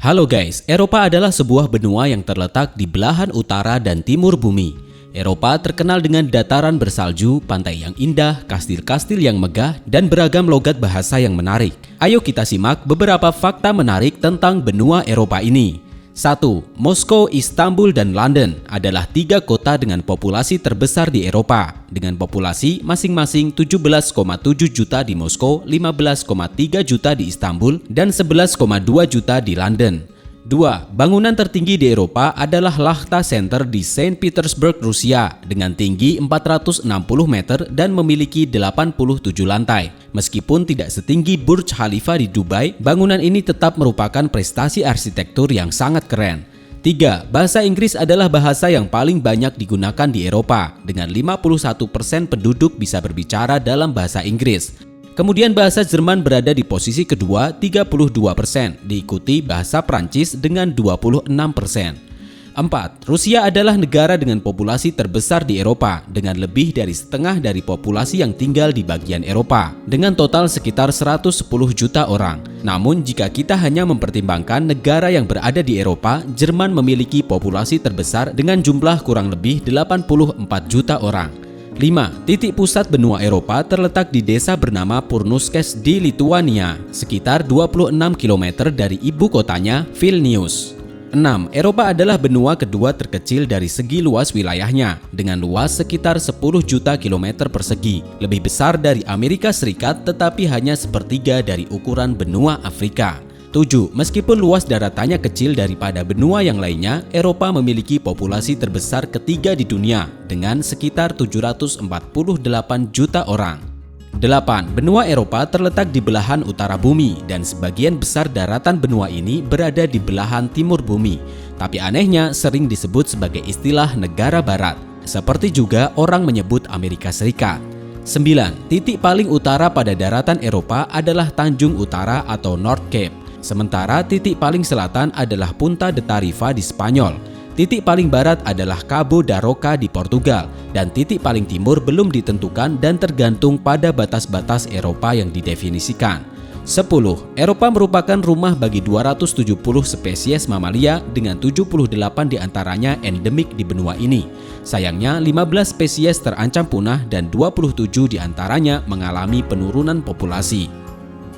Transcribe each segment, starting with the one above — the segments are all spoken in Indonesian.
Halo guys, Eropa adalah sebuah benua yang terletak di belahan utara dan timur bumi. Eropa terkenal dengan dataran bersalju, pantai yang indah, kastil-kastil yang megah, dan beragam logat bahasa yang menarik. Ayo kita simak beberapa fakta menarik tentang benua Eropa ini. 1. Moskow, Istanbul, dan London adalah 3 kota dengan populasi terbesar di Eropa, dengan populasi masing-masing 17,7 juta di Moskow, 15,3 juta di Istanbul, dan 11,2 juta di London. 2. Bangunan tertinggi di Eropa adalah Lachta Center di Saint Petersburg, Rusia, dengan tinggi 460 meter dan memiliki 87 lantai. Meskipun tidak setinggi Burj Khalifa di Dubai, bangunan ini tetap merupakan prestasi arsitektur yang sangat keren. 3. Bahasa Inggris adalah bahasa yang paling banyak digunakan di Eropa, dengan 51% penduduk bisa berbicara dalam bahasa Inggris. Kemudian bahasa Jerman berada di posisi kedua 32%, diikuti bahasa Prancis dengan 26%. 4. Rusia adalah negara dengan populasi terbesar di Eropa, dengan lebih dari setengah dari populasi yang tinggal di bagian Eropa, dengan total sekitar 110 juta orang. Namun jika kita hanya mempertimbangkan negara yang berada di Eropa, Jerman memiliki populasi terbesar dengan jumlah kurang lebih 84 juta orang. 5. Titik pusat benua Eropa terletak di desa bernama Purnuskes di Lituania, sekitar 26 km dari ibu kotanya, Vilnius. 6. Eropa adalah benua kedua terkecil dari segi luas wilayahnya, dengan luas sekitar 10 juta kilometer persegi, lebih besar dari Amerika Serikat tetapi hanya sepertiga dari ukuran benua Afrika. 7. Meskipun luas daratannya kecil daripada benua yang lainnya, Eropa memiliki populasi terbesar ketiga di dunia dengan sekitar 748 juta orang. 8. Benua Eropa terletak di belahan utara bumi dan sebagian besar daratan benua ini berada di belahan timur bumi. Tapi anehnya sering disebut sebagai istilah negara barat, seperti juga orang menyebut Amerika Serikat. 9. Titik paling utara pada daratan Eropa adalah Tanjung Utara atau North Cape. Sementara titik paling selatan adalah Punta de Tarifa di Spanyol. Titik paling barat adalah Cabo da Roca di Portugal, dan titik paling timur belum ditentukan dan tergantung pada batas-batas Eropa yang didefinisikan. 10. Eropa merupakan rumah bagi 270 spesies mamalia dengan 78 diantaranya endemik di benua ini. Sayangnya 15 spesies terancam punah dan 27 diantaranya mengalami penurunan populasi.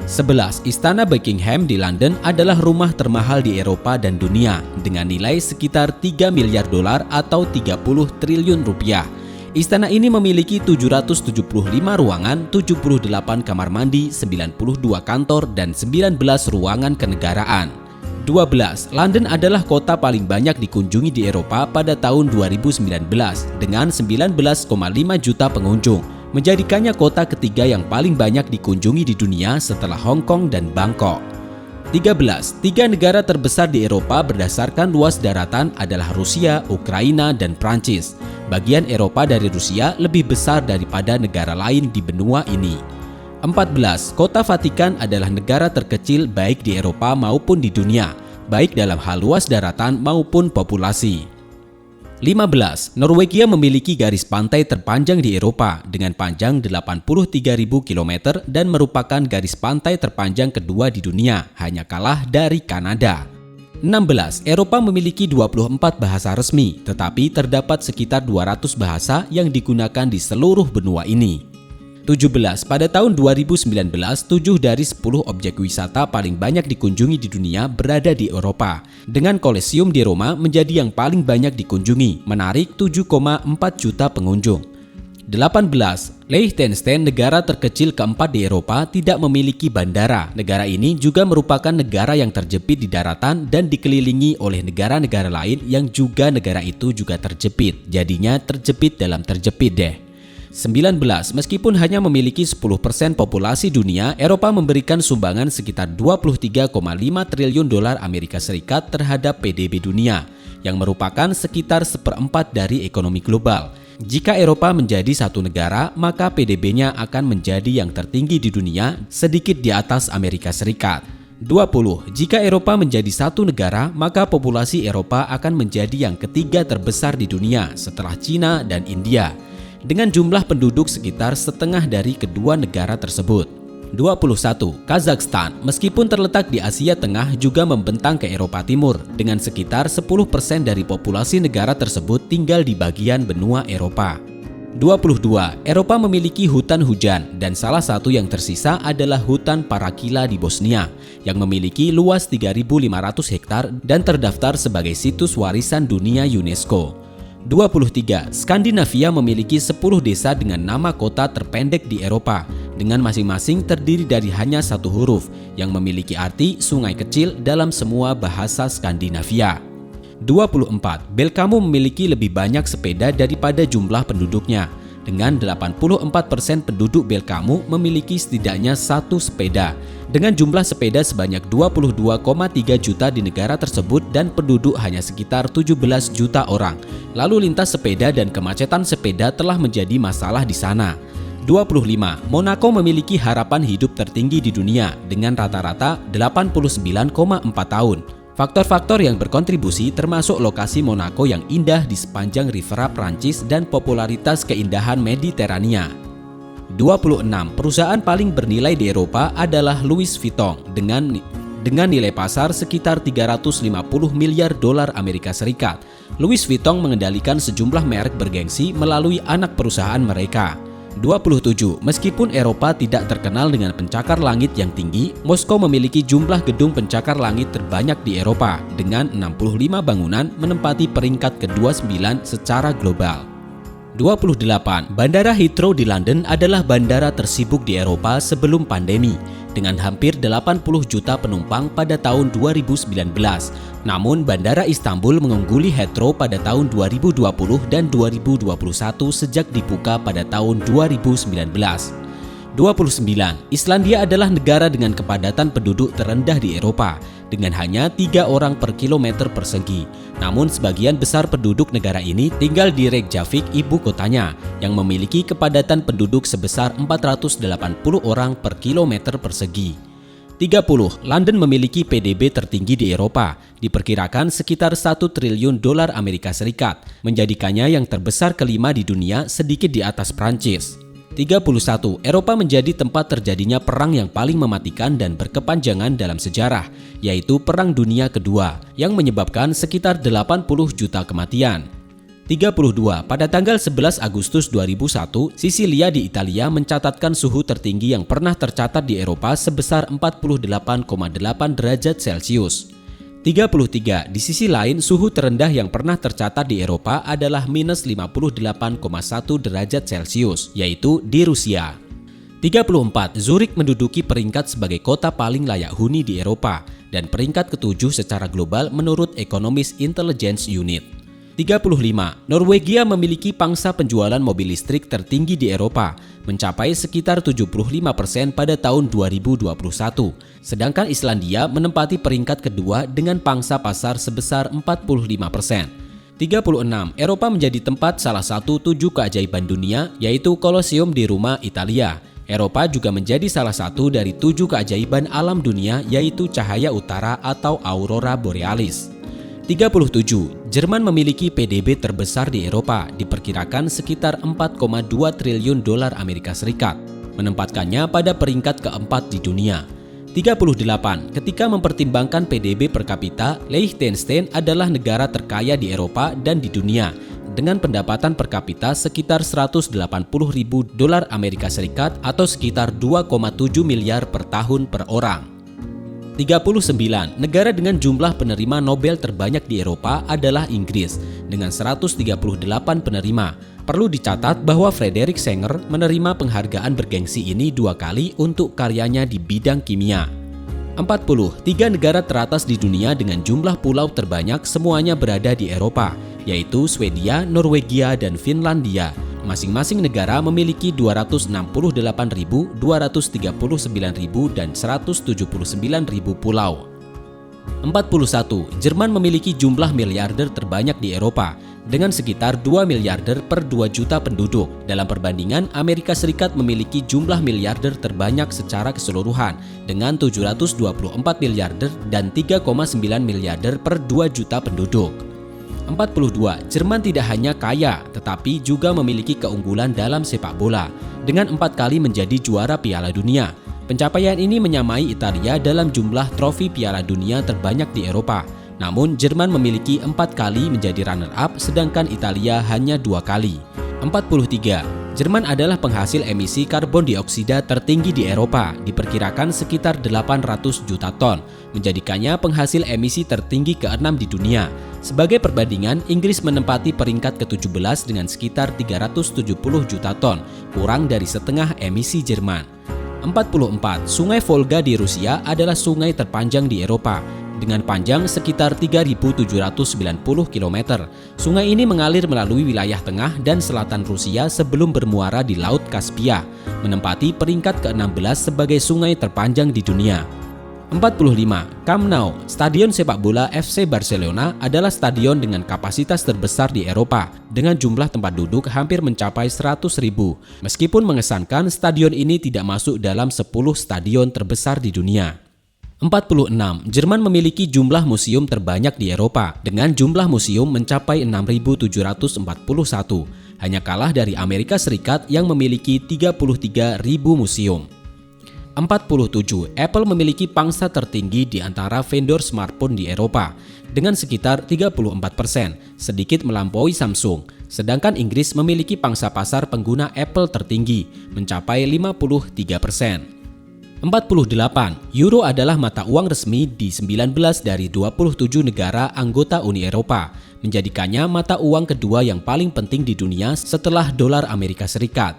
11. Istana Buckingham di London adalah rumah termahal di Eropa dan dunia dengan nilai sekitar 3 miliar dolar atau 30 triliun rupiah. Istana ini memiliki 775 ruangan, 78 kamar mandi, 92 kantor, dan 19 ruangan kenegaraan. 12. London adalah kota paling banyak dikunjungi di Eropa pada tahun 2019 dengan 19,5 juta pengunjung, menjadikannya kota ketiga yang paling banyak dikunjungi di dunia setelah Hong Kong dan Bangkok. 13. 3 negara terbesar di Eropa berdasarkan luas daratan adalah Rusia, Ukraina, dan Prancis. Bagian Eropa dari Rusia lebih besar daripada negara lain di benua ini. 14. Kota Vatikan adalah negara terkecil baik di Eropa maupun di dunia, baik dalam hal luas daratan maupun populasi. 15. Norwegia memiliki garis pantai terpanjang di Eropa dengan panjang 83.000 km dan merupakan garis pantai terpanjang kedua di dunia, hanya kalah dari Kanada. 16. Eropa memiliki 24 bahasa resmi, tetapi terdapat sekitar 200 bahasa yang digunakan di seluruh benua ini. 17. Pada tahun 2019, 7 dari 10 objek wisata paling banyak dikunjungi di dunia berada di Eropa, dengan Colosseum di Roma menjadi yang paling banyak dikunjungi, menarik 7,4 juta pengunjung. 18. Liechtenstein, negara terkecil keempat di Eropa, tidak memiliki bandara. Negara ini juga merupakan negara yang terjepit di daratan dan dikelilingi oleh negara-negara lain yang juga negara itu juga terjepit. Jadinya terjepit dalam terjepit deh. 19. Meskipun hanya memiliki 10% populasi dunia, Eropa memberikan sumbangan sekitar 23,5 triliun dolar Amerika Serikat terhadap PDB dunia, yang merupakan sekitar 1/4 dari ekonomi global. Jika Eropa menjadi satu negara, maka PDB-nya akan menjadi yang tertinggi di dunia, sedikit di atas Amerika Serikat. 20. Jika Eropa menjadi satu negara, maka populasi Eropa akan menjadi yang ketiga terbesar di dunia setelah Cina dan India, dengan jumlah penduduk sekitar setengah dari kedua negara tersebut. 21. Kazakhstan, meskipun terletak di Asia Tengah, juga membentang ke Eropa Timur, dengan sekitar 10% dari populasi negara tersebut tinggal di bagian benua Eropa. 22. Eropa memiliki hutan hujan, dan salah satu yang tersisa adalah hutan Parakila di Bosnia, yang memiliki luas 3.500 hektar dan terdaftar sebagai situs warisan dunia UNESCO. 23. Skandinavia memiliki 10 desa dengan nama kota terpendek di Eropa, dengan masing-masing terdiri dari hanya satu huruf, yang memiliki arti sungai kecil dalam semua bahasa Skandinavia. 24. Belkamu memiliki lebih banyak sepeda daripada jumlah penduduknya, dengan 84% penduduk Belkamu memiliki setidaknya satu sepeda, dengan jumlah sepeda sebanyak 22,3 juta di negara tersebut dan penduduk hanya sekitar 17 juta orang. Lalu lintas sepeda dan kemacetan sepeda telah menjadi masalah di sana. 25. Monaco memiliki harapan hidup tertinggi di dunia dengan rata-rata 89,4 tahun. Faktor-faktor yang berkontribusi termasuk lokasi Monaco yang indah di sepanjang Riviera Prancis dan popularitas keindahan Mediterania. 26. Perusahaan paling bernilai di Eropa adalah Louis Vuitton dengan nilai pasar sekitar 350 miliar dolar Amerika Serikat. Louis Vuitton mengendalikan sejumlah merek bergengsi melalui anak perusahaan mereka. 27. Meskipun Eropa tidak terkenal dengan pencakar langit yang tinggi, Moskow memiliki jumlah gedung pencakar langit terbanyak di Eropa dengan 65 bangunan menempati peringkat ke-29 secara global. 28. Bandara Heathrow di London adalah bandara tersibuk di Eropa sebelum pandemi dengan hampir 80 juta penumpang pada tahun 2019. Namun Bandara Istanbul mengungguli Heathrow pada tahun 2020 dan 2021 sejak dibuka pada tahun 2019. 29. Islandia adalah negara dengan kepadatan penduduk terendah di Eropa dengan hanya 3 orang per kilometer persegi. Namun sebagian besar penduduk negara ini tinggal di Reykjavik, ibu kotanya, yang memiliki kepadatan penduduk sebesar 480 orang per kilometer persegi. 30. London memiliki PDB tertinggi di Eropa, diperkirakan sekitar 1 triliun dolar Amerika Serikat, menjadikannya yang terbesar kelima di dunia sedikit di atas Prancis. 31. Eropa menjadi tempat terjadinya perang yang paling mematikan dan berkepanjangan dalam sejarah, yaitu Perang Dunia Kedua, yang menyebabkan sekitar 80 juta kematian. 32. Pada tanggal 11 Agustus 2001, Sisilia di Italia mencatatkan suhu tertinggi yang pernah tercatat di Eropa sebesar 48,8 derajat Celcius. 33. Di sisi lain, suhu terendah yang pernah tercatat di Eropa adalah minus 58,1 derajat Celcius, yaitu di Rusia. 34. Zurich menduduki peringkat sebagai kota paling layak huni di Eropa dan peringkat ke-7 secara global menurut Economist Intelligence Unit. 35. Norwegia memiliki pangsa penjualan mobil listrik tertinggi di Eropa, mencapai sekitar 75% pada tahun 2021. Sedangkan Islandia menempati peringkat kedua dengan pangsa pasar sebesar 45%. 36. Eropa menjadi tempat salah satu 7 keajaiban dunia, yaitu Colosseum di Roma, Italia. Eropa juga menjadi salah satu dari 7 keajaiban alam dunia, yaitu cahaya utara atau aurora borealis. 37. Jerman memiliki PDB terbesar di Eropa, diperkirakan sekitar 4,2 triliun dolar Amerika Serikat, menempatkannya pada peringkat keempat di dunia. 38. Ketika mempertimbangkan PDB per kapita, Liechtenstein adalah negara terkaya di Eropa dan di dunia, dengan pendapatan per kapita sekitar 180.000 dolar Amerika Serikat atau sekitar 2,7 miliar per tahun per orang. 39. Negara dengan jumlah penerima Nobel terbanyak di Eropa adalah Inggris dengan 138 penerima. Perlu dicatat bahwa Frederick Sanger menerima penghargaan bergengsi ini 2 kali untuk karyanya di bidang kimia. 40. 3 negara teratas di dunia dengan jumlah pulau terbanyak semuanya berada di Eropa, yaitu Swedia, Norwegia, dan Finlandia. Masing-masing negara memiliki 268.000, 239.000, dan 179.000 pulau. 41. Jerman memiliki jumlah miliarder terbanyak di Eropa dengan sekitar 2 miliarder per 2 juta penduduk. Dalam perbandingan, Amerika Serikat memiliki jumlah miliarder terbanyak secara keseluruhan dengan 724 miliarder dan 3,9 miliarder per 2 juta penduduk. 42. Jerman tidak hanya kaya, tetapi juga memiliki keunggulan dalam sepak bola, dengan 4 kali menjadi juara Piala Dunia. Pencapaian ini menyamai Italia dalam jumlah trofi Piala Dunia terbanyak di Eropa. Namun Jerman memiliki 4 kali menjadi runner-up sedangkan Italia hanya 2 kali. 43. Jerman adalah penghasil emisi karbon dioksida tertinggi di Eropa, diperkirakan sekitar 800 juta ton, menjadikannya penghasil emisi tertinggi ke-6 di dunia. Sebagai perbandingan, Inggris menempati peringkat ke-17 dengan sekitar 370 juta ton, kurang dari setengah emisi Jerman. 44. Sungai Volga di Rusia adalah sungai terpanjang di Eropa, dengan panjang sekitar 3.790 km. Sungai ini mengalir melalui wilayah tengah dan selatan Rusia sebelum bermuara di Laut Kaspia, menempati peringkat ke-16 sebagai sungai terpanjang di dunia. 45. Camp Nou, stadion sepak bola FC Barcelona adalah stadion dengan kapasitas terbesar di Eropa, dengan jumlah tempat duduk hampir mencapai 100.000. Meskipun mengesankan, stadion ini tidak masuk dalam 10 stadion terbesar di dunia. 46. Jerman memiliki jumlah museum terbanyak di Eropa dengan jumlah museum mencapai 6.741, hanya kalah dari Amerika Serikat yang memiliki 33.000 museum. 47. Apple memiliki pangsa tertinggi di antara vendor smartphone di Eropa dengan sekitar 34%, sedikit melampaui Samsung. Sedangkan Inggris memiliki pangsa pasar pengguna Apple tertinggi, mencapai 53%. 48. Euro adalah mata uang resmi di 19 dari 27 negara anggota Uni Eropa, menjadikannya mata uang kedua yang paling penting di dunia setelah dolar Amerika Serikat.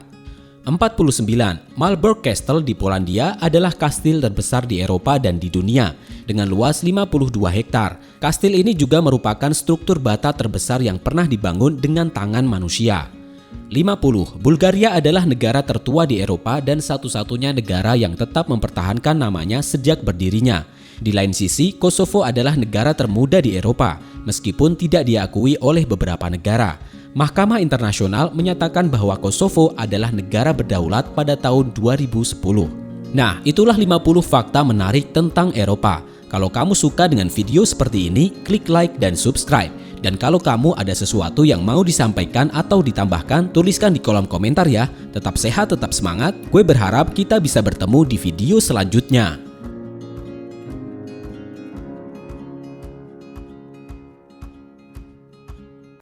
49. Marlborough Castle di Polandia adalah kastil terbesar di Eropa dan di dunia, dengan luas 52 hektar. Kastil ini juga merupakan struktur bata terbesar yang pernah dibangun dengan tangan manusia. 50. Bulgaria adalah negara tertua di Eropa dan satu-satunya negara yang tetap mempertahankan namanya sejak berdirinya. Di lain sisi, Kosovo adalah negara termuda di Eropa, meskipun tidak diakui oleh beberapa negara. Mahkamah Internasional menyatakan bahwa Kosovo adalah negara berdaulat pada tahun 2010. Nah, itulah 50 fakta menarik tentang Eropa. Kalau kamu suka dengan video seperti ini, klik like dan subscribe. Dan kalau kamu ada sesuatu yang mau disampaikan atau ditambahkan, tuliskan di kolom komentar ya. Tetap sehat, tetap semangat. Gue berharap kita bisa bertemu di video selanjutnya.